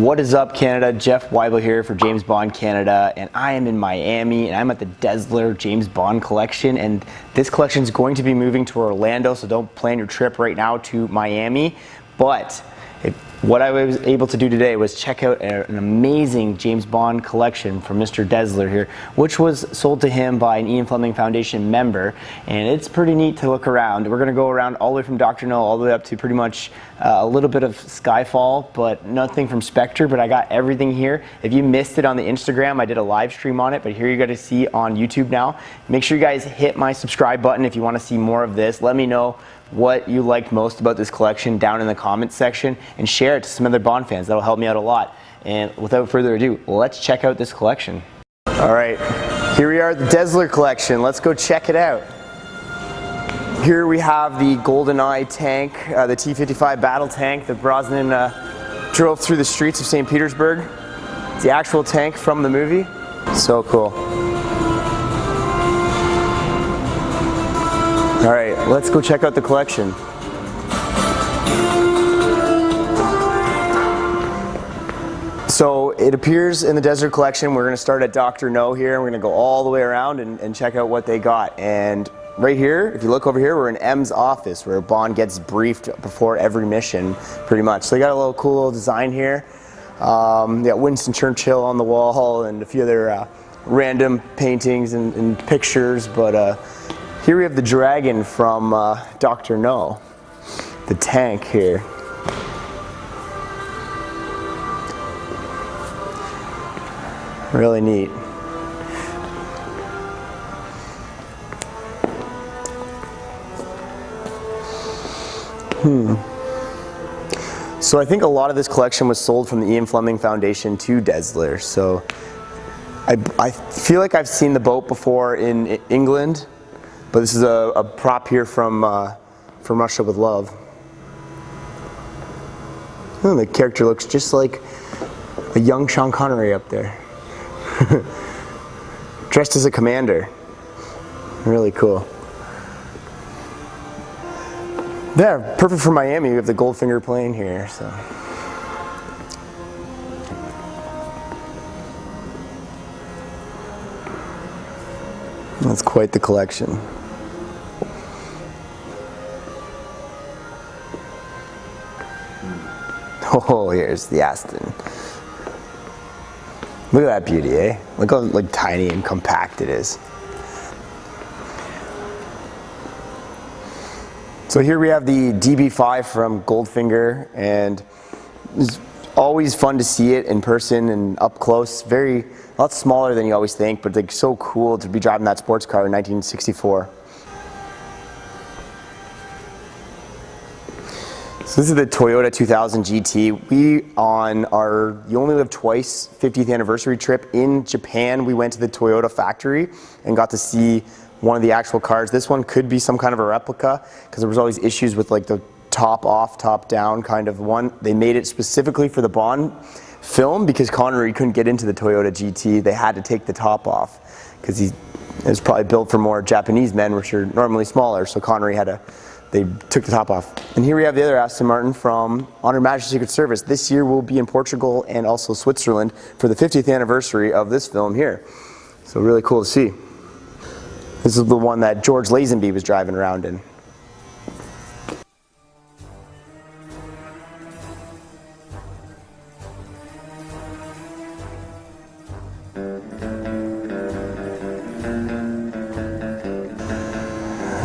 What is up, Canada? Jeff Weibel here for James Bond Canada, and I am in Miami, and I'm at the Dezer James Bond collection, and this collection is going to be moving to Orlando, so don't plan your trip right now to Miami. But what I was able to do today was check out an amazing James Bond collection from Mr. Dezer here, which was sold to him by an Ian Fleming Foundation member, and it's pretty neat to look around. We're going to go around all the way from Dr. No all the way up to pretty much a little bit of Skyfall, but nothing from Spectre, but I got everything here. If you missed it on the Instagram, I did a live stream on it, but here you got to see on YouTube now. Make sure you guys hit my subscribe button if you want to see more of this. Let me know what you liked most about this collection down in the comments section, and share it to some other Bond fans. That'll help me out a lot. And without further ado, let's check out this collection. All right, here we are at the Dezer collection. Let's go check it out. Here we have the GoldenEye tank, the T-55 battle tank that Brosnan drove through the streets of St. Petersburg. It's the actual tank from the movie. So cool. All right, let's go check out the collection. So it appears in the Dezer collection. We're going to start at Dr. No here, and we're going to go all the way around and check out what they got. And right here, if you look over here, we're in M's office, where Bond gets briefed before every mission, pretty much. So you got a little cool little design here. Yeah, Winston Churchill on the wall, and a few other random paintings and pictures, but here we have the dragon from Dr. No, the tank here. Really neat. So I think a lot of this collection was sold from the Ian Fleming Foundation to Dezer. So I feel like I've seen the boat before in England. But this is a prop here from Russia with Love. Oh, the character looks just like a young Sean Connery up there. Dressed as a commander. Really cool. Yeah, perfect for Miami. We have the Goldfinger plane here. So. That's quite the collection. Oh, here's the Aston. Look at that beauty, eh? Look how tiny and compact it is. So here we have the DB5 from Goldfinger, and it's always fun to see it in person and up close. A lot smaller than you always think, but like so cool to be driving that sports car in 1964. So this is the Toyota 2000 GT. We, on our You Only Live Twice 50th anniversary trip in Japan, we went to the Toyota factory and got to see one of the actual cars. This one could be some kind of a replica, because there was always issues with like the top off, top down kind of one. They made it specifically for the Bond film because Connery couldn't get into the Toyota GT. They had to take the top off because it was probably built for more Japanese men, which are normally smaller, so Connery they took the top off. And here we have the other Aston Martin from On Her Majesty's Secret Service. This year we'll be in Portugal and also Switzerland for the 50th anniversary of this film here. So really cool to see. This is the one that George Lazenby was driving around in.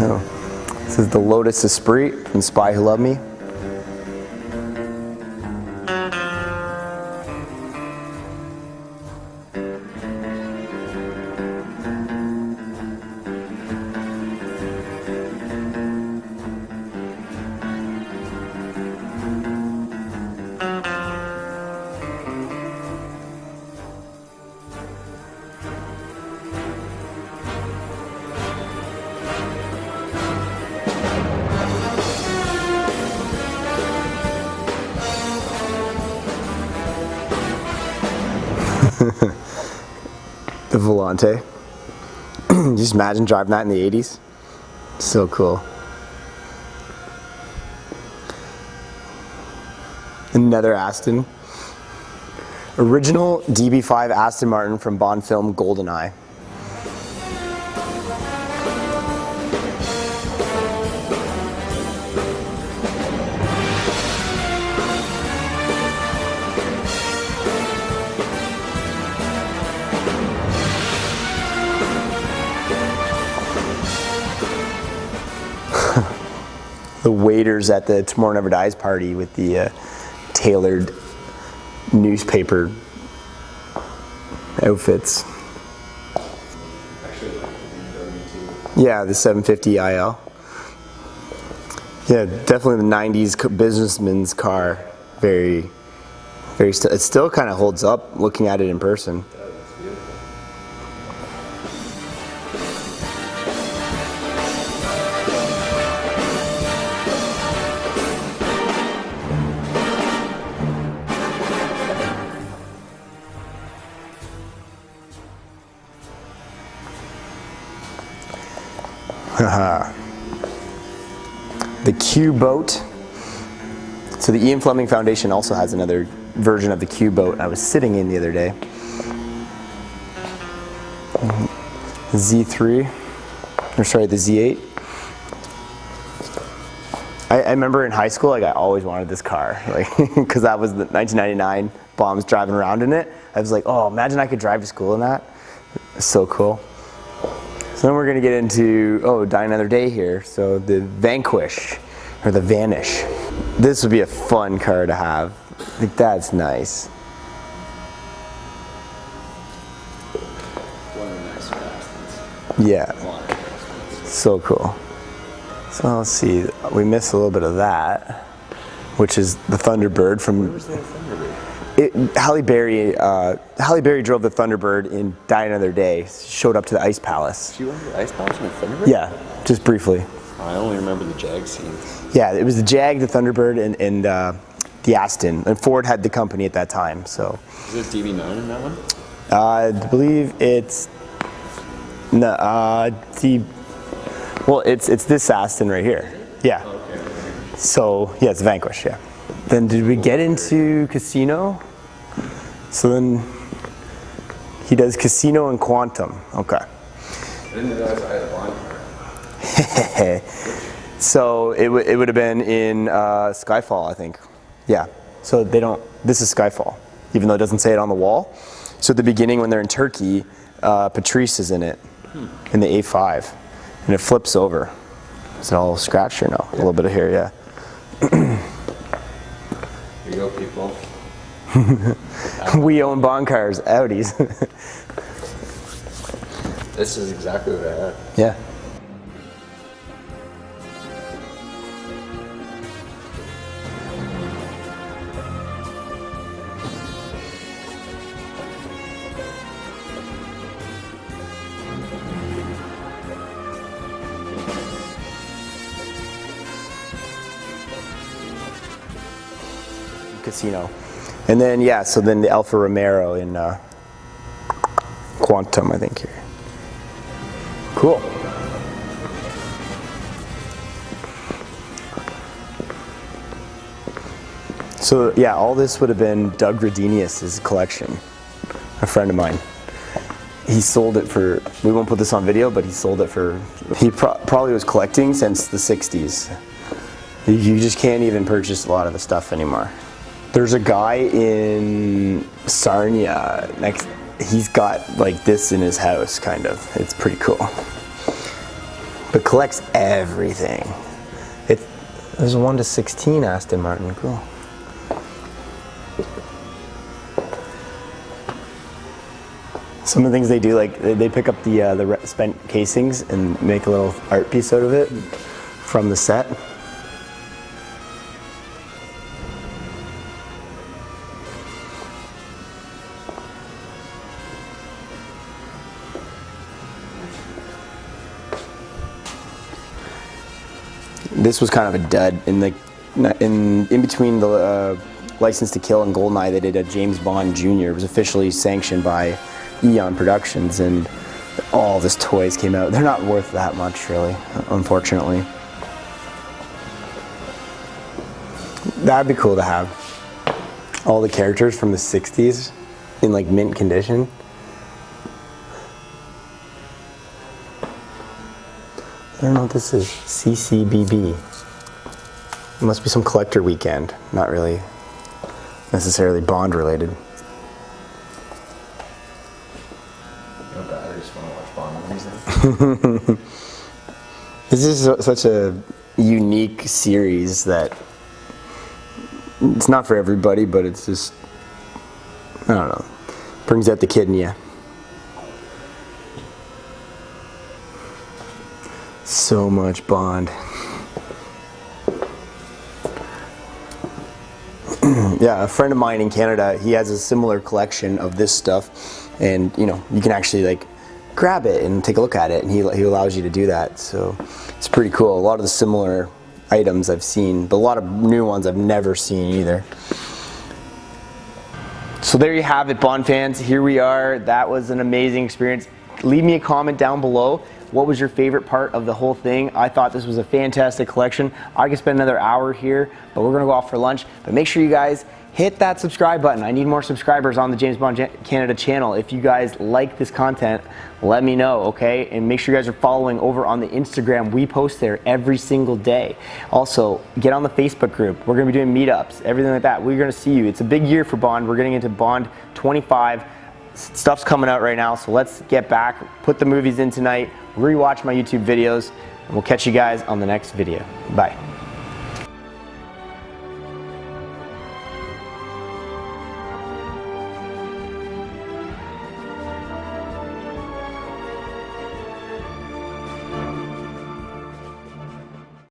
Oh. This is the Lotus Esprit from Spy Who Loved Me. The Volante. Just imagine driving that in the 80s. So cool. Another Aston. Original DB5 Aston Martin from Bond film GoldenEye. The waiters at the Tomorrow Never Dies party with the tailored newspaper outfits. Yeah, the 750 IL. Yeah, definitely the 90s businessman's car. Very, very, it still kind of holds up looking at it in person. The Q boat. So the Ian Fleming Foundation also has another version of the Q boat I was sitting in the other day. Z3, or sorry, the Z8. I remember in high school, like I always wanted this car, like because that was the 1999 bombs driving around in it. I was like, oh, imagine I could drive to school in that. It's so cool. So then we're going to get into, Die Another Day here. So the Vanquish, or the Vanish. This would be a fun car to have. I think that's nice. One of the nicer Astons. Yeah. So cool. So let's see, we missed a little bit of that, which is the Thunderbird from... Where was that Thunderbird? Halle Berry drove the Thunderbird in Die Another Day. Showed up to the Ice Palace. She went to the Ice Palace in a Thunderbird? Yeah, just briefly. I only remember the Jag scenes. Yeah, it was the Jag, the Thunderbird, and the Aston. And Ford had the company at that time. So. Is it DB9 in that one? I believe it's it's this Aston right here. Yeah. Okay. So yeah, it's Vanquish. Yeah. Then did we get into Casino? So then he does Casino and Quantum. Okay. I didn't realize I had a Bond car. So it would have been in Skyfall, I think. Yeah. So they don't. This is Skyfall, even though it doesn't say it on the wall. So at the beginning, when they're in Turkey, Patrice is in it, in the A5, and it flips over. Is it all scratched or no? Yeah. A little bit of hair, yeah. Here you go, people. We own Bond cars, Audis. This is exactly what I had. Yeah. Casino. And then, yeah, so then the Alfa Romero in Quantum, I think here. Cool. So, yeah, all this would have been Doug Redenius's collection, a friend of mine. He sold it for, we won't put this on video, but he sold it for, he probably was collecting since the 60s. You just can't even purchase a lot of the stuff anymore. There's a guy in Sarnia, he's got like this in his house, kind of. It's pretty cool. But collects everything. There's a 1/16 Aston Martin, cool. Some of the things they do, like they pick up the spent casings and make a little art piece out of it from the set. This was kind of a dud. In between the License to Kill and GoldenEye, they did a James Bond Jr. It was officially sanctioned by Eon Productions, and all this toys came out. They're not worth that much, really, unfortunately. That'd be cool to have all the characters from the 60s. in like mint condition. I don't know what this is. CCBB. It must be some collector weekend. Not really necessarily Bond related. Not bad. I just want to watch Bond movies then. This is such a unique series that it's not for everybody, but it's just, I don't know, brings out the kid in you. So much Bond. Yeah, a friend of mine in Canada, he has a similar collection of this stuff, and you know, you can actually like grab it and take a look at it, and he allows you to do that. So it's pretty cool. A lot of the similar items I've seen, but a lot of new ones I've never seen either. So there you have it, Bond fans. Here we are. That was an amazing experience. Leave me a comment down below. What was your favorite part of the whole thing? I thought this was a fantastic collection. I could spend another hour here, but we're gonna go off for lunch. But make sure you guys hit that subscribe button. I need more subscribers on the James Bond Canada channel. If you guys like this content, let me know, okay? And make sure you guys are following over on the Instagram. We post there every single day. Also, get on the Facebook group. We're gonna be doing meetups, everything like that. We're gonna see you. It's a big year for Bond. We're getting into Bond 25. Stuff's coming out right now, so let's get back, put the movies in tonight, rewatch my YouTube videos, and we'll catch you guys on the next video. Bye.